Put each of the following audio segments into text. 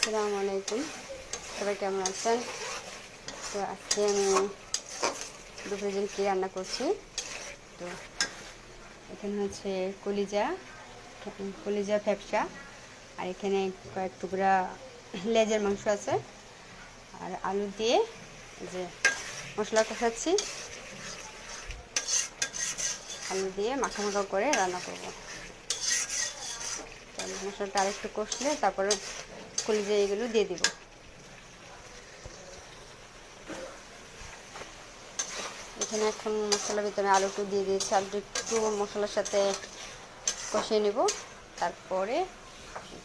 আসসালামু আলাইকুম, সবাই কেমন আছেন? তো আজকে আমি দুপুরে কী রান্না করছি। তো এখানে হচ্ছে কলিজা কলিজা ফ্যাপসা, আর এখানে কয়েক টুকরা লেজের মাংস আছে, আর আলু দিয়ে যে মশলা কষাচ্ছি, আলু দিয়ে মাখা মাখা করে রান্না করব। মশলাটা আরেকটু কষলে তারপরে কলিজা এগুলো দিয়ে দিব। এখানে এখন মশলার ভিতরে আলুটা দিয়ে দিয়েছি, আলুটা একটু মশলার সাথে কষিয়ে নেব, তারপরে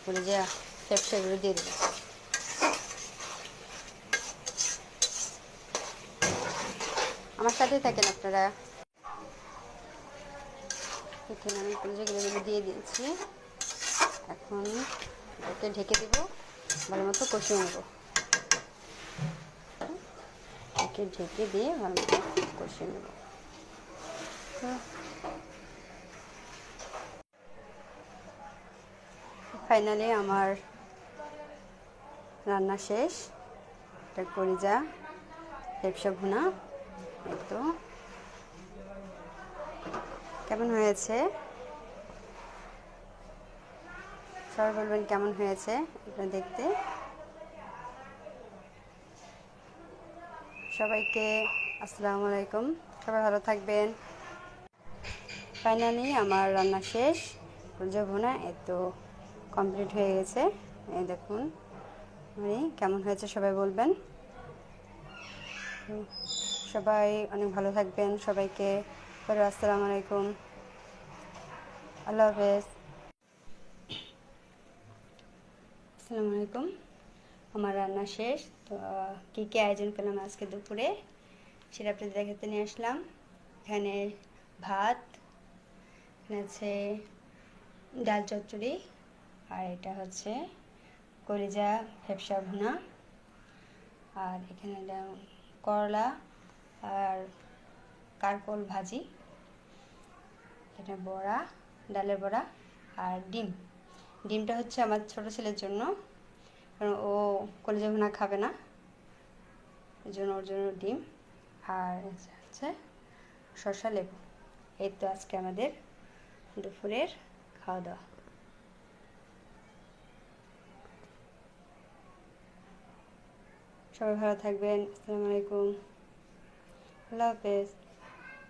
কলিজা ফ্যাপসাগুলো দিয়ে দেবো। আমার সাথেই থাকেন আপনারা। এখানে আমি কলিজাগুলো দিয়ে দিয়েছি, এখন ওকে ঢেকে দেবো, ভালো মতো কষিয়ে নেব। ওকে ঢেকে দিয়ে ভালো মতো কষিয়ে নেব। ফাইনালি আমার রান্না শেষ। এটা কলিজা ফ্যাপসা ভুনা। তো কেমন হয়েছে সবাই বলবেন কেমন হয়েছে এটা দেখতে। সবাইকে আসসালামু আলাইকুম, সবাই ভালো থাকবেন। ফাইনালি আমার রান্না শেষ, কলিজা ভুনা তো কমপ্লিট হয়ে গেছে। এই দেখুন কেমন হয়েছে সবাই বলবেন। সবাই অনেক ভালো থাকবেন। সবাইকে আসসালামু আলাইকুম, আল্লাহ হাফেজ। আসসালামু আলাইকুম, আমার রান্না শেষ। তো কী কী আয়োজন করলাম আজকে দুপুরে সেটা আপনাদের দেখাতে নিয়ে আসলাম। এখানে ভাত, এখানে আছে ডাল চচ্চড়ি, আর এটা হচ্ছে কলিজা ফ্যাপসা ভুনা, আর এখানে করলা আর কারকল ভাজি, এটা বড়া, ডালের বড়া, আর ডিমটা হচ্ছে আমার ছোটো ছেলের জন্য, কারণ ও কলিজা ভুনা খাবে না, এই জন্য ওর জন্য ডিম, আর হচ্ছে শসা লেবু। এই তো আজকে আমাদের দুপুরের খাওয়া দাওয়া। সবাই ভালো থাকবেন। আসসালামু আলাইকুম, আল্লাহ হাফেজ।